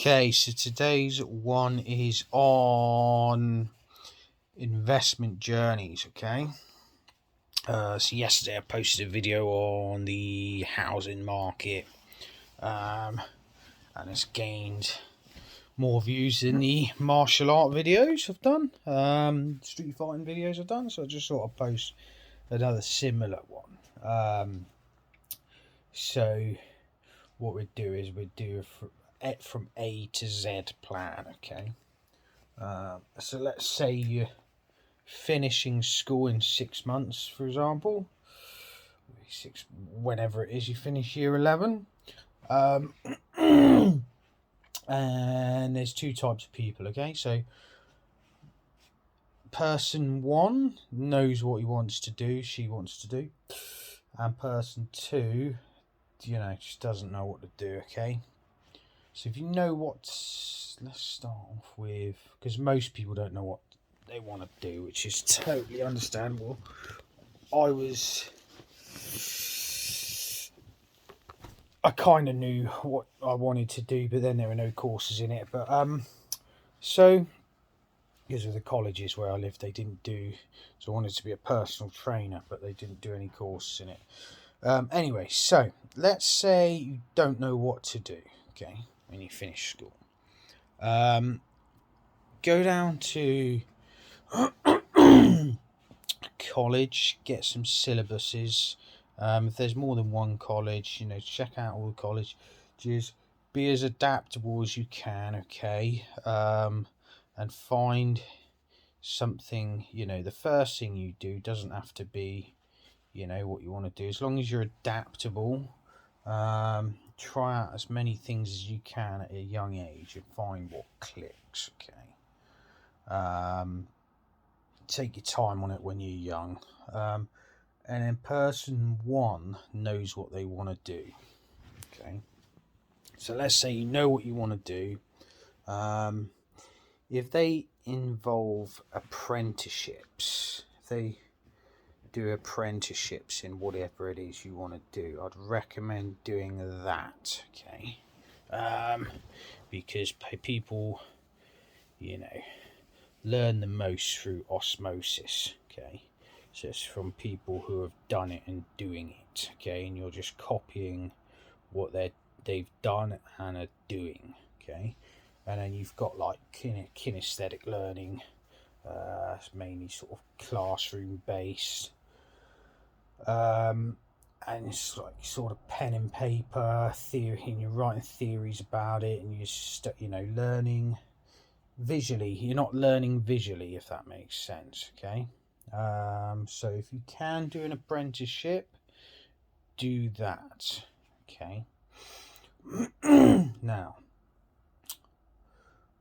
Okay, so today's one is on investment journeys. Okay, so yesterday I posted a video on the housing market, and it's gained more views than the martial art videos I've done, street fighting videos I've done. So I just thought I'd post another similar one. So what we'd do is we'd do a from A to Z plan. Okay. So let's say you're finishing school in 6 months, for example, whenever it is you finish year 11. And there's two types of people. Okay, so person one knows what he wants to do, she wants to do, and person two, just doesn't know what to do. Okay, so if you know let's start off with, because most people don't know what they want to do, which is totally understandable. I kind of knew what I wanted to do, but then there were no courses in it. But so because of the colleges where I lived, they didn't do. So I wanted to be a personal trainer, but they didn't do any courses in it. Anyway, so let's say you don't know what to do. Okay, when you finish school, go down to college, get some syllabuses. If there's more than one college, check out all the colleges. Be as adaptable as you can, okay? And find something. The first thing you do doesn't have to be, what you want to do. As long as you're adaptable, try out as many things as you can at a young age and find what clicks, okay? Take your time on it when you're young. And then person one knows what they want to do. Okay, so let's say you know what you want to do. If they involve apprenticeships, if they do apprenticeships in whatever it is you want to do, I'd recommend doing that. Okay, because people, learn the most through osmosis. Okay, so it's from people who have done it and doing it. Okay, and you're just copying what they've done and are doing. Okay, and then you've got like kinesthetic learning. It's mainly sort of classroom based. And it's like sort of pen and paper theory, and you're writing theories about it, and you're learning visually. You're not learning visually, if that makes sense. Okay, so if you can do an apprenticeship, do that. Okay. Now,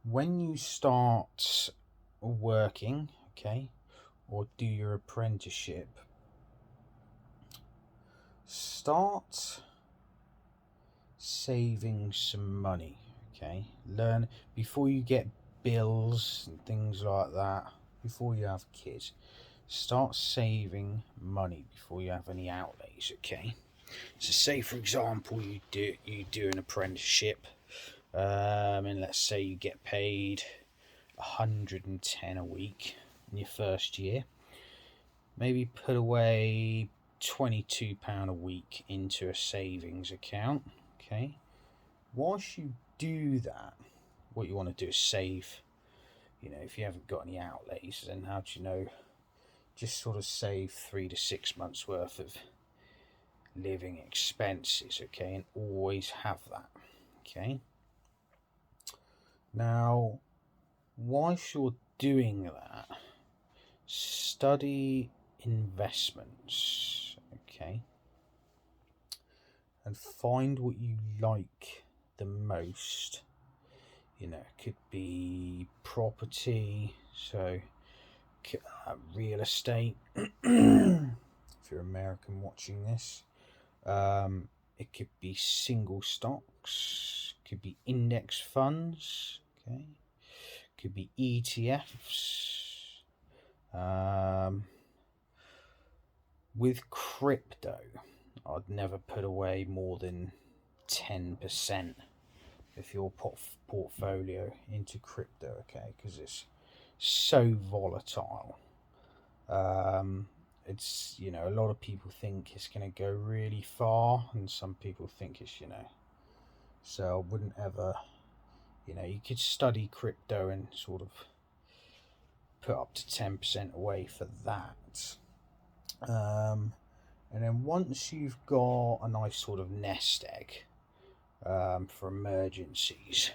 when you start working, okay, or do your apprenticeship, start saving some money. Okay, learn before you get bills and things like that. Before you have kids, start saving money before you have any outlays. Okay, so say for example you do an apprenticeship, and let's say you get paid 110 a week in your first year. Maybe put away £22 a week into a savings account. Okay, whilst you do that, what you want to do is save. If you haven't got any outlays, then how do you know? Just sort of save 3 to 6 months worth of living expenses, okay, and always have that. Okay, now whilst you're doing that, study investments, okay, and find what you like the most. It could be property, so real estate. If you're American watching this, it could be single stocks, could be index funds, okay, could be ETFs. With crypto, I'd never put away more than 10%. of your portfolio into crypto, okay, because it's so volatile. It's, you know, a lot of people think it's going to go really far, and some people think it's, you know, so I wouldn't ever, you know, you could study crypto and sort of put up to 10% away for that. And then once you've got a nice sort of nest egg for emergencies,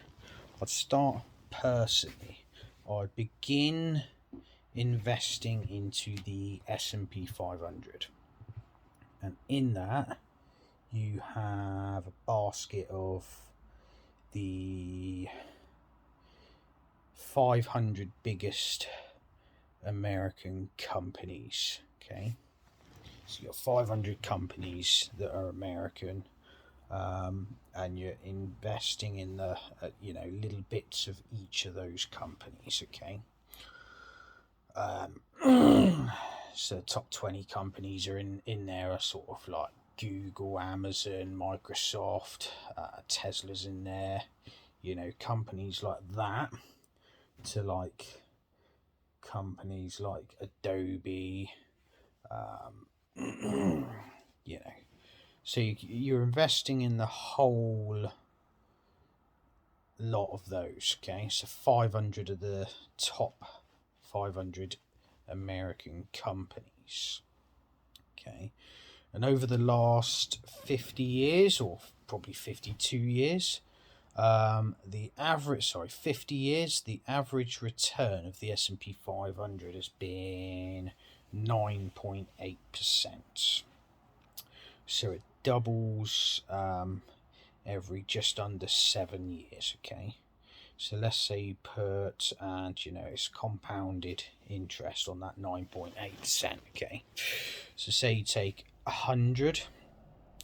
I'd start personally, I'd begin investing into the S&P 500. And in that, you have a basket of the 500 biggest American companies, okay? So you've got 500 companies that are American, and you're investing in the, you know, little bits of each of those companies, okay? So the top 20 companies are in there are sort of like Google, Amazon, Microsoft, Tesla's in there, you know, companies like that, to like companies like Adobe, you know, so you're investing in the whole lot of those, okay? So 500 of the top 500 American companies, okay? And over the last 50 years, or probably 52 years, the average, 50 years, the average return of the S&P 500 has been 9.8%. So it doubles every just under 7 years, okay? So let's say you put, and you know, it's compounded interest on that 9.8%, okay? So say you take 100,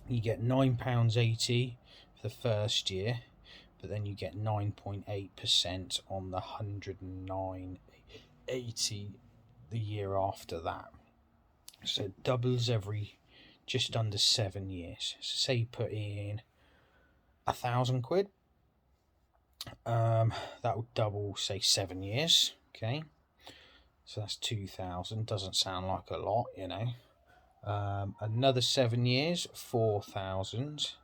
you get £9.80 for the first year, but then you get 9.8% on the 109.80 the year after that. So it doubles every just under 7 years. So say you put in £1,000, that would double, say, 7 years, okay? So that's 2,000. Doesn't sound like a lot, you know. Another 7 years, 4,000.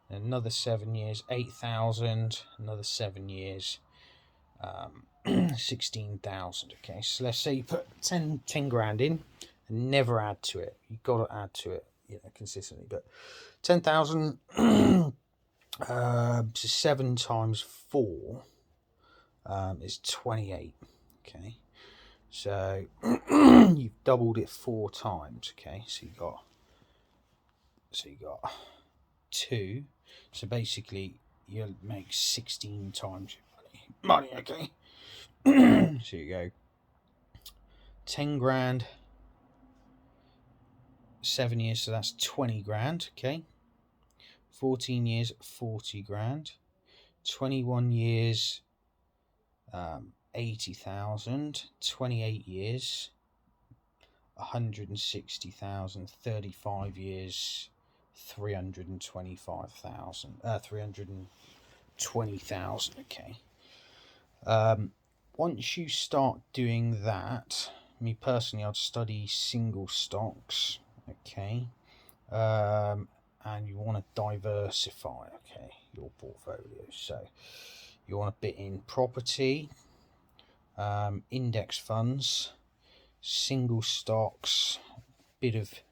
Another 7 years, 8,000. Another 7 years, 16,000. Okay, so let's say you put 10 grand in and never add to it. You've got to add to it, you know, consistently. But 10,000 to 7 times 4 is 28. Okay, so you've doubled it 4 times. Okay, so you got 2. So basically, you'll make 16 times your money. Okay. So you go 10 grand, 7 years, so that's 20 grand. Okay. 14 years, 40 grand. 21 years, 80,000. 28 years, 160,000. 35 years, 320,000. Okay. Once you start doing that, me personally, I'd study single stocks, okay, and you want to diversify, okay, your portfolio. So you want to bit in property, index funds, single stocks, bit of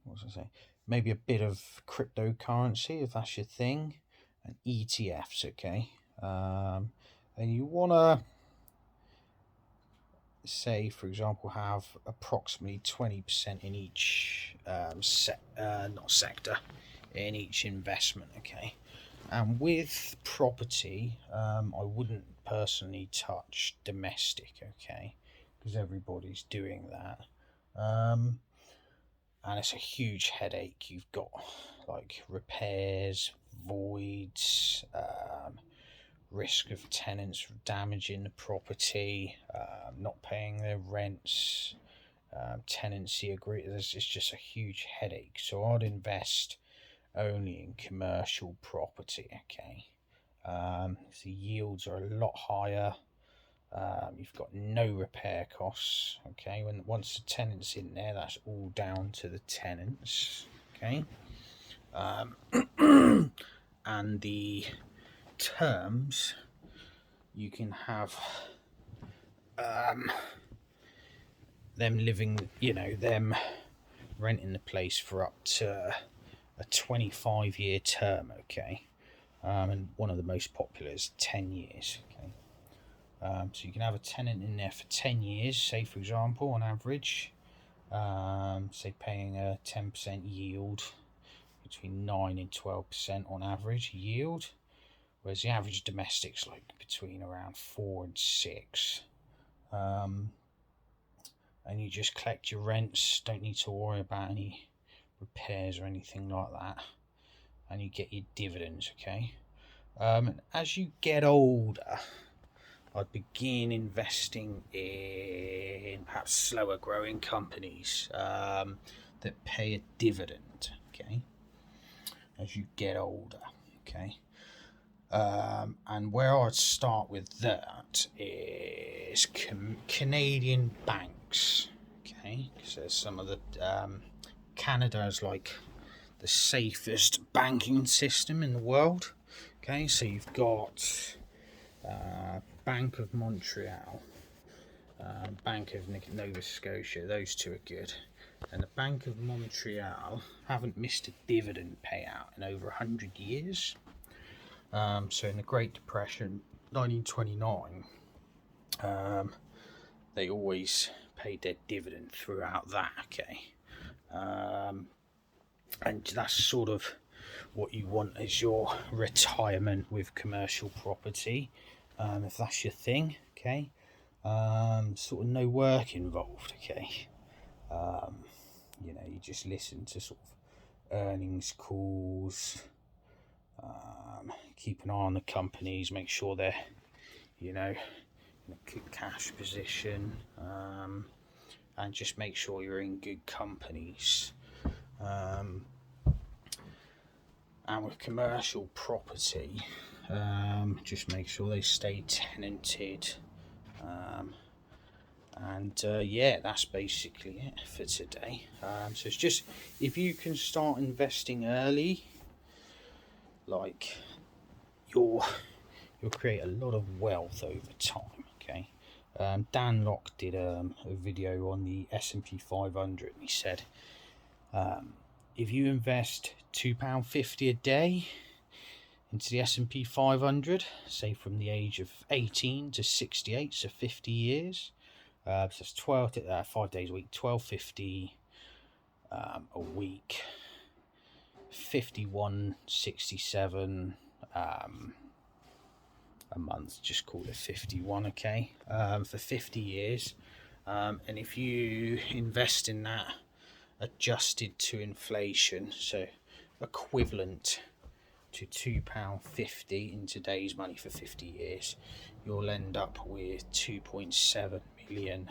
what was I saying? Maybe a bit of cryptocurrency if that's your thing, and ETFs, okay. And you want to, say, for example, have approximately 20% in each sector, in each investment, okay. And with property, I wouldn't personally touch domestic, okay, because everybody's doing that, and it's a huge headache. You've got like repairs, voids, risk of tenants damaging the property, not paying their rents, tenancy agree. It's just a huge headache. So I'd invest only in commercial property. Okay, so yields are a lot higher. You've got no repair costs. Okay, once the tenant's in there, that's all down to the tenants. Okay, and the terms, you can have them living, them renting the place for up to a 25-year term. Okay, and one of the most popular is 10 years. Okay, so you can have a tenant in there for 10 years, say for example, on average, say paying a 10% yield, between 9 and 12% on average yield, whereas the average domestic's like between around 4 and 6. And you just collect your rents, don't need to worry about any repairs or anything like that, and you get your dividends. Okay, and as you get older, I'd begin investing in perhaps slower growing companies that pay a dividend. Okay, as you get older. Okay, and where I'd start with that is Canadian banks. Okay, because there's some of the Canada is like the safest banking system in the world. Okay, so you've got Bank of Montreal, Bank of Nova Scotia. Those two are good, and the Bank of Montreal haven't missed a dividend payout in over 100 years. So in the Great Depression, 1929, they always paid their dividend throughout that. Okay, and that's sort of what you want as your retirement with commercial property, if that's your thing. Okay, sort of no work involved. Okay, you just listen to sort of earnings calls. Keep an eye on the companies, make sure they're, in a good cash position, and just make sure you're in good companies. And with commercial property, just make sure they stay tenanted. Yeah, that's basically it for today. So it's just, if you can start investing early, like you'll create a lot of wealth over time. Okay, Dan Locke did a video on the S&P 500, and he said if you invest £2.50 a day into the S&P 500, say from the age of 18 to 68, so 50 years, so it's 5 days a week, 12.50 a week, 51.67 a month, just call it 51. Okay, for 50 years, and if you invest in that adjusted to inflation, so equivalent to £2.50 in today's money for 50 years, you'll end up with 2.7 million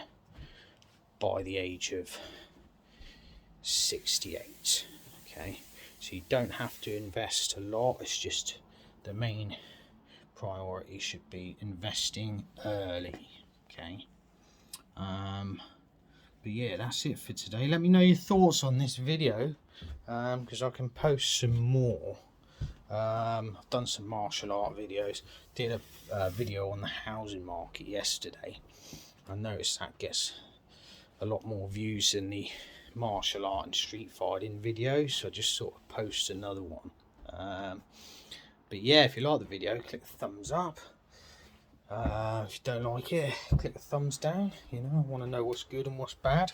by the age of 68. Okay, so you don't have to invest a lot, it's just the main priority should be investing early. Okay, but yeah, that's it for today. Let me know your thoughts on this video, because I can post some more. I've done some martial art videos, did a video on the housing market yesterday. I noticed that gets a lot more views than the martial art and street fighting videos, so I just sort of post another one. But yeah, if you like the video, click the thumbs up. If you don't like it, click the thumbs down. I want to know what's good and what's bad.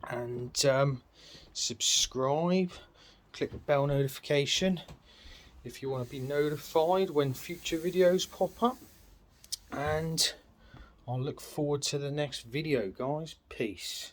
And subscribe, click the bell notification if you want to be notified when future videos pop up. And I'll look forward to the next video, guys. Peace.